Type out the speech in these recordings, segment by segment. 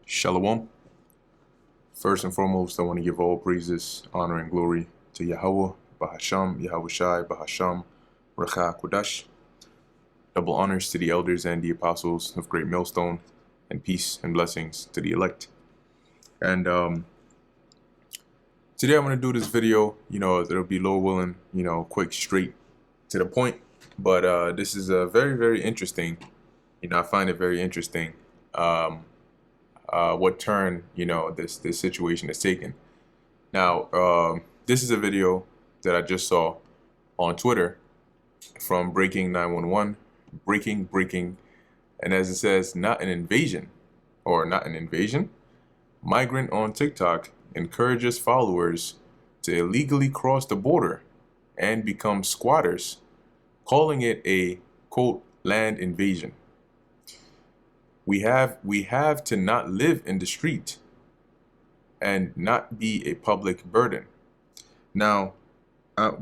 Shalom. First and foremost, I want to give all praises, honor, and glory to Yahweh, Bahasham, Yahweh Shai, Bahasham, Recha Kodash. Double honors to the elders and the apostles of Great Millstone, and peace and blessings to the elect. And today I'm going to do this video, it'll be Lord willing, quick, straight to the point. But this is a very, very interesting, I find it very interesting. What turn this situation is taken. Now, this is a video that I just saw on Twitter from Breaking 911, breaking, and as it says, not an invasion. Migrant on TikTok encourages followers to illegally cross the border and become squatters, calling it a quote land invasion. We have to not live in the street and not be a public burden. Now,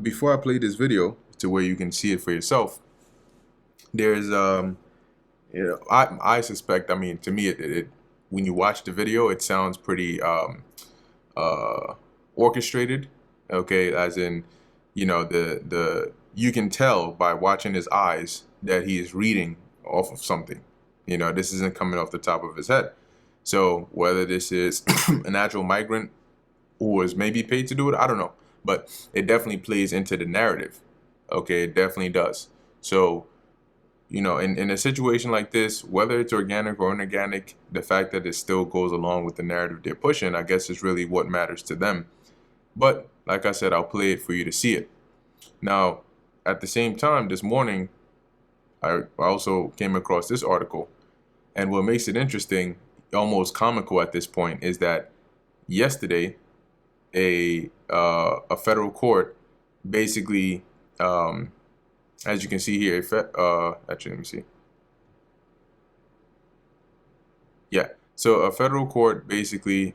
before I play this video to where you can see it for yourself, there's I suspect, to me it when you watch the video, it sounds pretty orchestrated. Okay, as in, the you can tell by watching his eyes that he is reading off of something. This isn't coming off the top of his head. So whether this is an actual migrant who was maybe paid to do it, I don't know. But it definitely plays into the narrative. Okay, it definitely does. So, in a situation like this, whether it's organic or inorganic, the fact that it still goes along with the narrative they're pushing, I guess is really what matters to them. But like I said, I'll play it for you to see it. Now, at the same time, this morning, I also came across this article. And what makes it interesting, almost comical at this point, is that yesterday, a federal court basically, as you can see here, actually, let me see. Yeah, so a federal court basically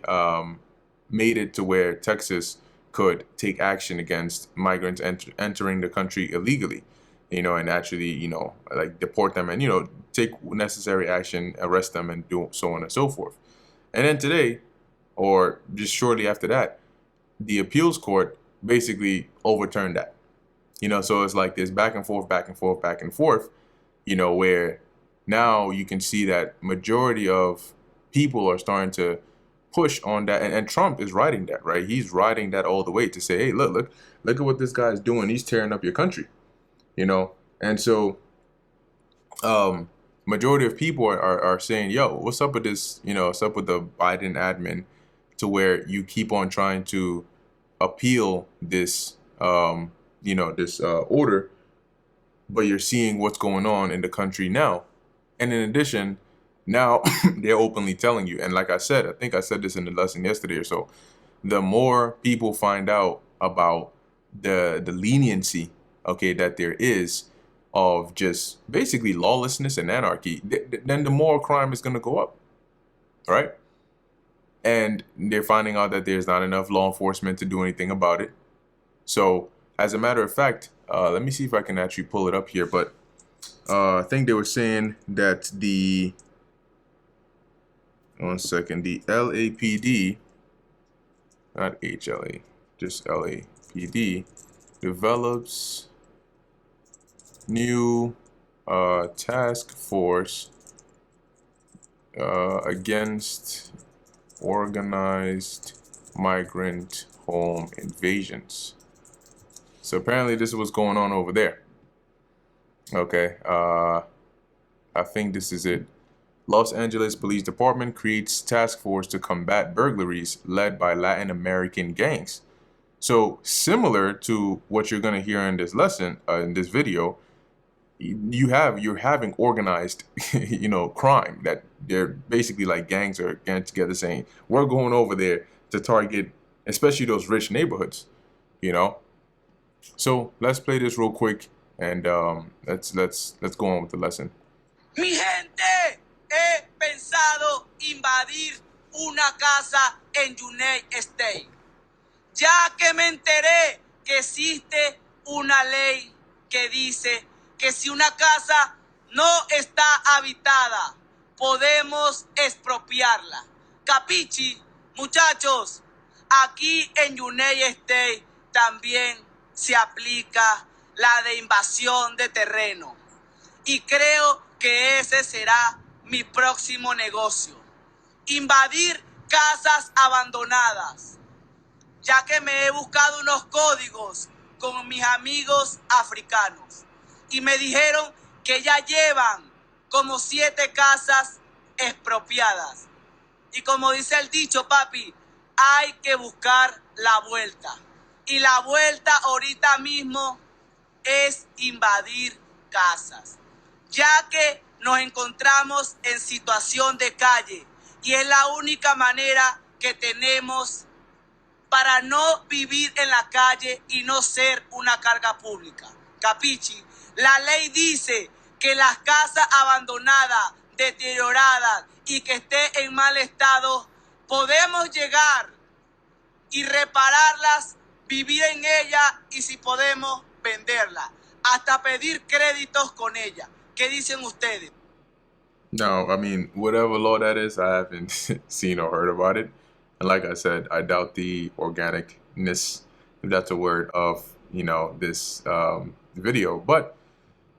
made it to where Texas could take action against migrants entering the country illegally. And actually, like deport them and, take necessary action, arrest them, and do so on and so forth. And then today, or just shortly after that, the appeals court basically overturned that. So it's like this back and forth, where now you can see that majority of people are starting to push on that. And Trump is riding that, right? He's riding that all the way to say, hey, look at what this guy is doing. He's tearing up your country. And so majority of people are saying, yo, what's up with this, what's up with the Biden admin, to where you keep on trying to appeal this, this order, but you're seeing what's going on in the country now. And in addition, now they're openly telling you, and like I said, I think I said this in the lesson yesterday or so, the more people find out about the leniency, okay, that there is of just basically lawlessness and anarchy, then the more crime is going to go up, right? And they're finding out that there's not enough law enforcement to do anything about it. So as a matter of fact, let me see if I can actually pull it up here, but I think they were saying that the LAPD, not HLA, just LAPD, develops new task force against organized migrant home invasions. So apparently this is what's going on over there. Okay, I think this is it. Los Angeles Police Department creates task force to combat burglaries led by Latin American gangs. So similar to what you're going to hear in this lesson, in this video, you're having organized, crime, that they're basically like gangs are getting together saying, we're going over there to target, especially those rich neighborhoods, So let's play this real quick, and let's go on with the lesson. Mi gente, he pensado invadir una casa en United States, ya que me enteré que existe una ley que dice que si una casa no está habitada, podemos expropiarla. Capichi, muchachos, aquí en United States también se aplica la de invasión de terreno. Y creo que ese será mi próximo negocio. Invadir casas abandonadas, ya que me he buscado unos códigos con mis amigos africanos y me dijeron que ya llevan como 7 casas expropiadas. Y como dice el dicho, papi, hay que buscar la vuelta. Y la vuelta ahorita mismo es invadir casas, ya que nos encontramos en situación de calle y es la única manera que tenemos para no vivir en la calle y no ser una carga pública. Capichi, la ley dice que las casas abandonadas, deterioradas y que esté en mal estado, podemos llegar y repararlas, vivir en ellas y si podemos venderla, hasta pedir créditos con ella. ¿Qué dicen ustedes? No, I mean, whatever law that is, I haven't seen or heard about it. And like I said, I doubt the organicness, if that's a word, of, this video. But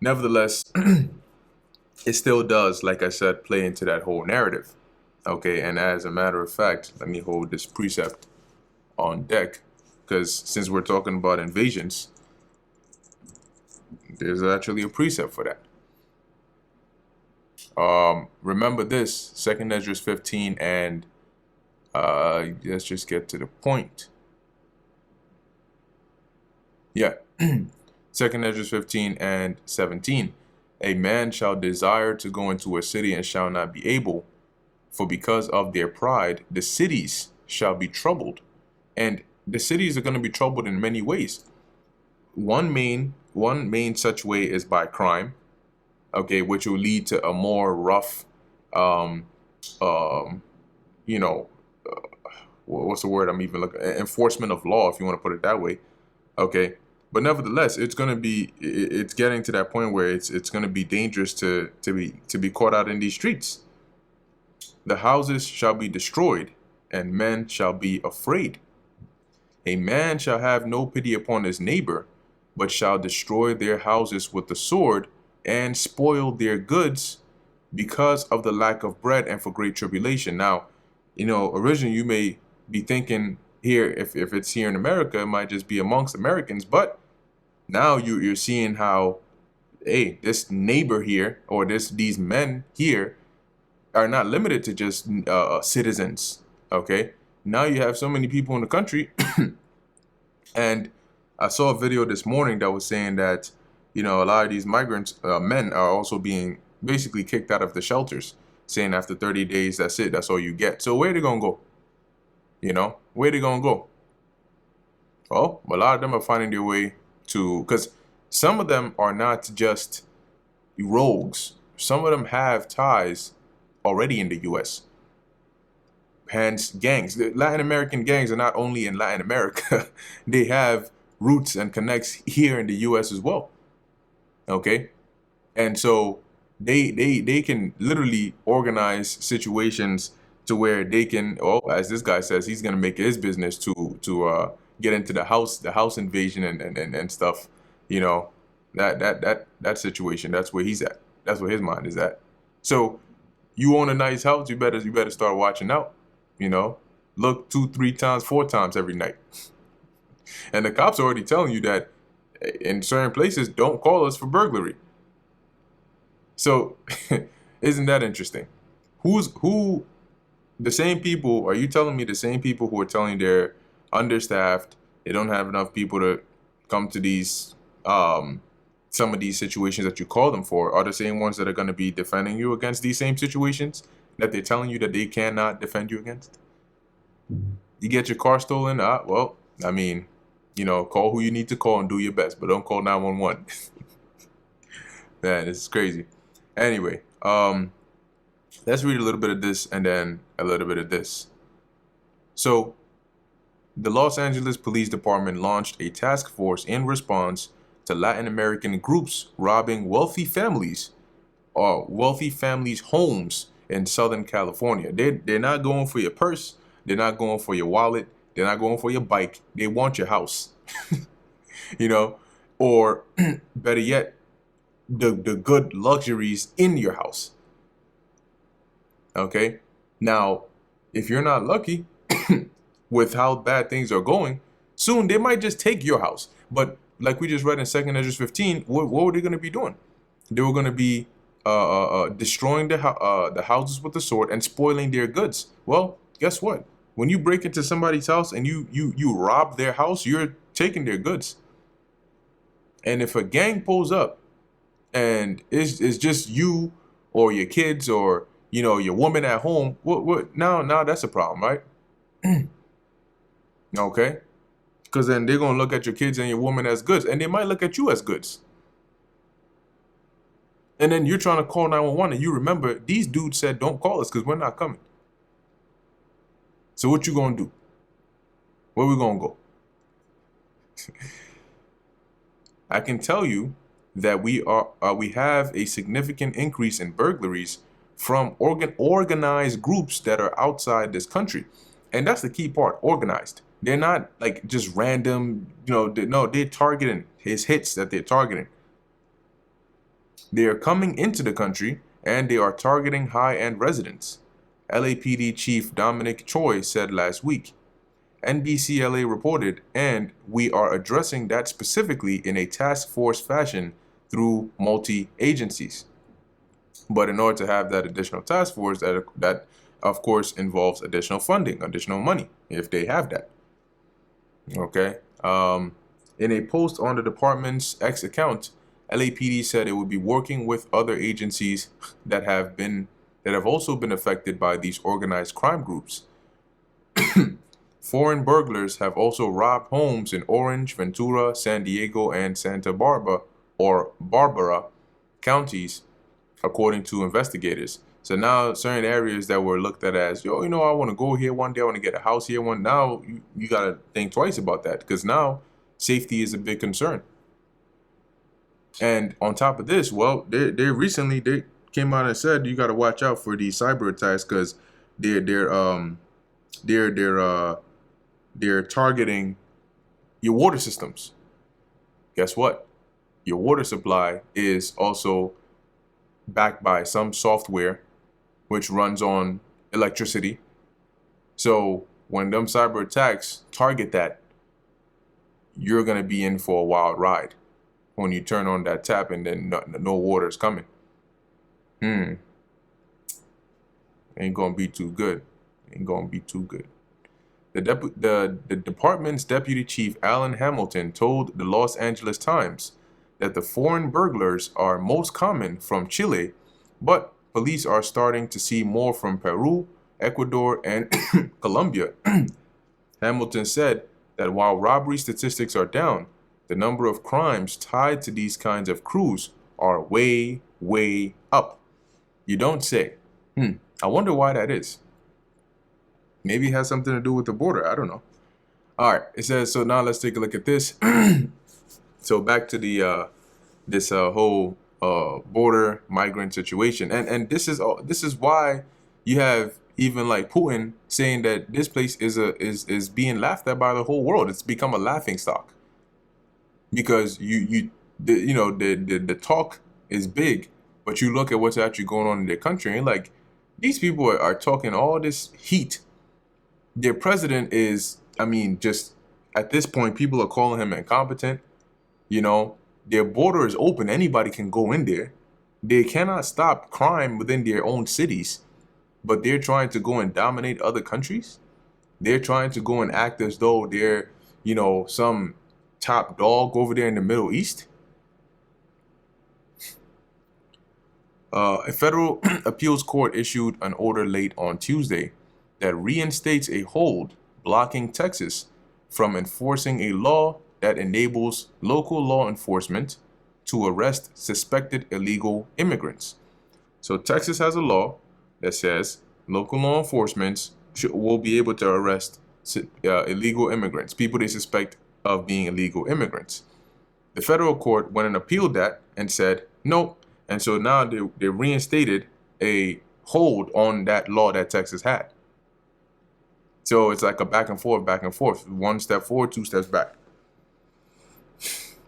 nevertheless, it still does, like I said, play into that whole narrative. Okay, and as a matter of fact, let me hold this precept on deck, because since we're talking about invasions, there's actually a precept for that. Remember this, 2nd Esdras 15 and let's just get to the point. Yeah. 2nd Esdras 15 and 17. A man shall desire to go into a city and shall not be able, for because of their pride, the cities shall be troubled. And the cities are going to be troubled in many ways. One main such way is by crime, okay, which will lead to a more rough, what's the word I'm even looking? Enforcement of law, if you want to put it that way, okay. But nevertheless, it's getting to that point where it's going to be dangerous to be caught out in these streets. The houses shall be destroyed, and men shall be afraid. A man shall have no pity upon his neighbor, but shall destroy their houses with the sword, and spoil their goods because of the lack of bread and for great tribulation. Now, originally you may be thinking here, if it's here in America, it might just be amongst Americans, but now you're seeing how, hey, this neighbor here, or these men here, are not limited to just citizens, okay? Now you have so many people in the country, and I saw a video this morning that was saying that, a lot of these migrants, men, are also being basically kicked out of the shelters, saying after 30 days, that's it, that's all you get. So where they gonna go? Where they gonna go? Well, a lot of them are finding their way to, because some of them are not just rogues. Some of them have ties already in the U.S. Hence, gangs. The Latin American gangs are not only in Latin America, they have roots and connects here in the U.S. as well. Okay? And so they can literally organize situations to where they can, as this guy says, he's going to make it his business to get into the house invasion and stuff, that situation. That's where he's at. That's where his mind is at. So you own a nice house, you better start watching out, look 2, 3 times, 4 times every night. And the cops are already telling you that in certain places, don't call us for burglary. So isn't that interesting? Who the same people, are you telling me the same people who are telling they're understaffed, they don't have enough people to come to these some of these situations that you call them for, are the same ones that are going to be defending you against these same situations that they're telling you that they cannot defend you against? You get your car stolen, call who you need to call and do your best, but don't call 911. Man, it's crazy. Anyway, let's read a little bit of this and then a little bit of this. So, the Los Angeles Police Department launched a task force in response to Latin American groups robbing wealthy families' homes in Southern California. They're not going for your purse. They're not going for your wallet. They're not going for your bike. They want your house. You know, or better yet, the good luxuries in your house. Okay. Now, if you're not lucky with how bad things are going, soon they might just take your house. But like we just read in 2 Esdras 15, what were they going to be doing? They were going to be destroying the houses with the sword and spoiling their goods. Well, guess what? When you break into somebody's house and you rob their house, you're taking their goods. And if a gang pulls up and it's just you or your kids or your woman at home, what now that's a problem, right? Okay, because then they're gonna look at your kids and your woman as goods, and they might look at you as goods. And then you're trying to call 911, and you remember these dudes said don't call us because we're not coming. So what you gonna do? Where we gonna go? I can tell you that we have a significant increase in burglaries from organized groups that are outside this country, and that's the key part. Organized. They're not like just random. No, they're targeting his hits that they're targeting. They are coming into the country and they are targeting high-end residents. LAPD Chief Dominic Choi said last week. NBCLA reported, and we are addressing that specifically in a task force fashion through multi-agencies. But in order to have that additional task force, that of course involves additional funding, additional money, if they have that. Okay. In a post on the department's X account, LAPD said it would be working with other agencies that have also been affected by these organized crime groups. Foreign burglars have also robbed homes in Orange, Ventura, San Diego, and Santa Barbara counties, according to investigators. So now certain areas that were looked at as, I want to go here one day, I want to get a house here one. Now you got to think twice about that, because now safety is a big concern. And on top of this, well, they recently came out and said you got to watch out for these cyber attacks, because they're targeting your water systems. Guess what? Your water supply is also backed by some software which runs on electricity. So when them cyber attacks target that, you're going to be in for a wild ride when you turn on that tap and then no water is coming. Ain't going to be too good. Ain't going to be too good. The department's deputy chief, Alan Hamilton, told the Los Angeles Times that the foreign burglars are most common from Chile, but police are starting to see more from Peru, Ecuador, and Colombia. Hamilton said that while robbery statistics are down, the number of crimes tied to these kinds of crews are way, way up. You don't say. I wonder why that is. Maybe it has something to do with the border. I don't know. All right. It says, so now let's take a look at this. So back to the this whole border migrant situation, and this is why you have even like Putin saying that this place is being laughed at by the whole world. It's become a laughing stock because the talk is big, but you look at what's actually going on in their country and like these people are talking all this heat. Their president is, just at this point, people are calling him incompetent. Their border is open. Anybody can go in there. They cannot stop crime within their own cities, but they're trying to go and dominate other countries. They're trying to go and act as though they're, some top dog over there in the Middle East. A federal appeals court issued an order late on Tuesday that reinstates a hold blocking Texas from enforcing a law that enables local law enforcement to arrest suspected illegal immigrants. So Texas has a law that says local law enforcement will be able to arrest illegal immigrants, people they suspect of being illegal immigrants. The federal court went and appealed that and said no. And so now they reinstated a hold on that law that Texas had. So it's like a back and forth, 1 step forward, 2 steps back.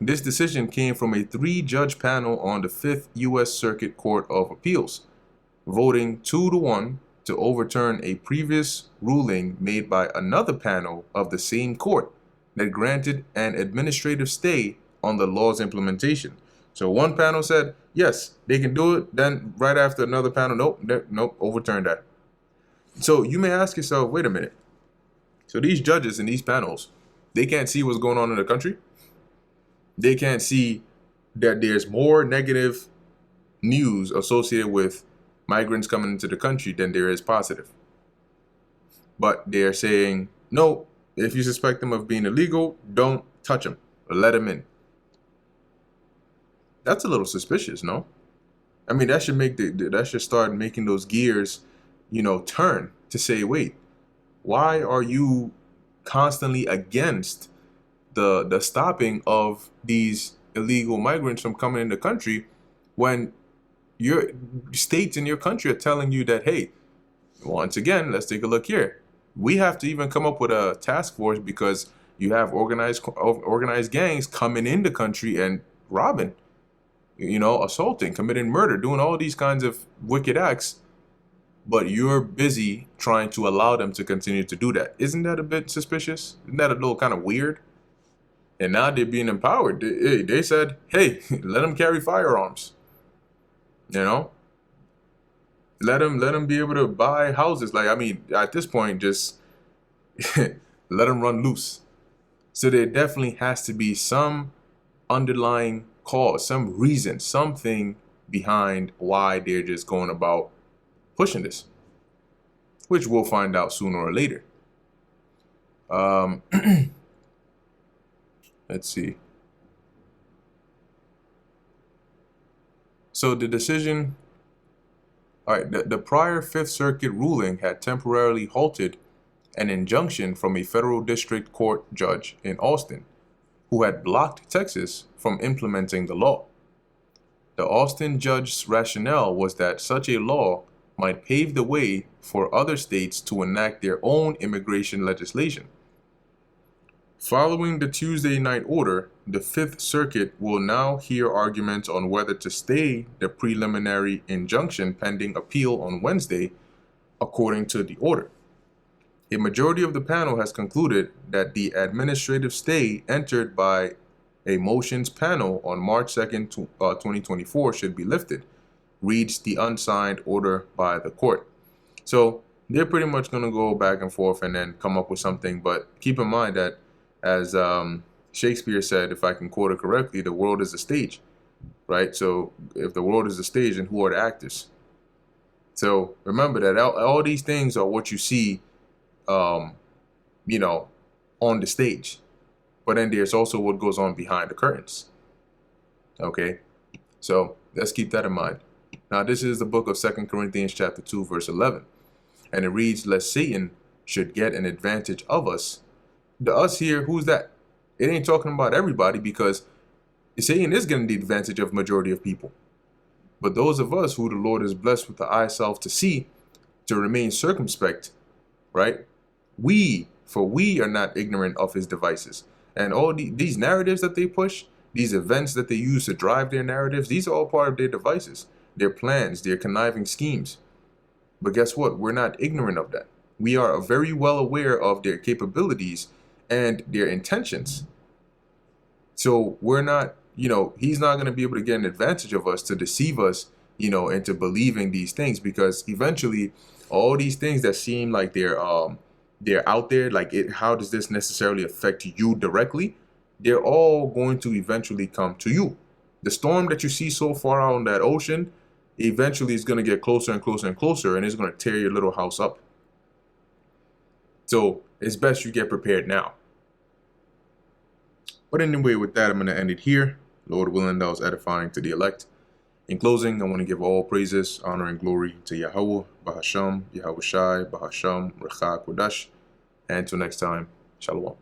This decision came from a 3-judge panel on the 5th U.S. Circuit Court of Appeals, voting 2-1 to overturn a previous ruling made by another panel of the same court that granted an administrative stay on the law's implementation. So one panel said, yes, they can do it. Then right after another panel, nope, overturn that. So you may ask yourself, wait a minute. So these judges in these panels, they can't see what's going on in the country. They can't see that there's more negative news associated with migrants coming into the country than there is positive. But they're saying, no, if you suspect them of being illegal, don't touch them. Let them in. That's a little suspicious, no? I mean, that should start making those gears, turn to say, wait, why are you constantly against the stopping of these illegal migrants from coming in the country when your states in your country are telling you that, hey, once again, let's take a look here. We have to even come up with a task force because you have organized gangs coming in the country and robbing, assaulting, committing murder, doing all these kinds of wicked acts. But you're busy trying to allow them to continue to do that. Isn't that a bit suspicious? Isn't that a little kind of weird? And now they're being empowered. They said, hey, let them carry firearms. Let them be able to buy houses. Like, I mean, at this point, just let them run loose. So there definitely has to be some underlying cause, some reason, something behind why they're just going about pushing this, which we'll find out sooner or later. Let's see. So the decision, all right, the prior Fifth Circuit ruling had temporarily halted an injunction from a federal district court judge in Austin, who had blocked Texas from implementing the law. The Austin judge's rationale was that such a law might pave the way for other states to enact their own immigration legislation. Following the Tuesday night order, the Fifth Circuit will now hear arguments on whether to stay the preliminary injunction pending appeal on Wednesday, according to the order. A majority of the panel has concluded that the administrative stay entered by a motions panel on March 2nd, 2024 should be lifted, reads the unsigned order by the court. So they're pretty much going to go back and forth and then come up with something. But keep in mind that, as Shakespeare said, if I can quote it correctly, the world is a stage, right? So if the world is a stage, then who are the actors? So remember that all these things are what you see, on the stage. But then there's also what goes on behind the curtains. Okay? So let's keep that in mind. Now, this is the book of 2 Corinthians chapter 2, verse 11. And it reads, lest Satan should get an advantage of us. The us here, who's that? It ain't talking about everybody, because Satan is getting the advantage of majority of people. But those of us who the Lord is blessed with the eyeself to see, to remain circumspect, right? We are not ignorant of his devices. And all these narratives that they push, these events that they use to drive their narratives, these are all part of their devices, their plans, their conniving schemes. But guess what? We're not ignorant of that. We are very well aware of their capabilities and their intentions. So we're not, he's not going to be able to get an advantage of us to deceive us, into believing these things, because eventually all these things that seem like they're out there, how does this necessarily affect you directly? They're all going to eventually come to you. The storm that you see so far out on that ocean, eventually is going to get closer and closer and closer, and it's going to tear your little house up. So it's best you get prepared now. But anyway, with that, I'm going to end it here. Lord willing, that was edifying to the elect. In closing, I want to give all praises, honor, and glory to Yahweh, Bahasham, Yahweh Shai, Bahasham, Recha Kodash. And until next time, Shalom.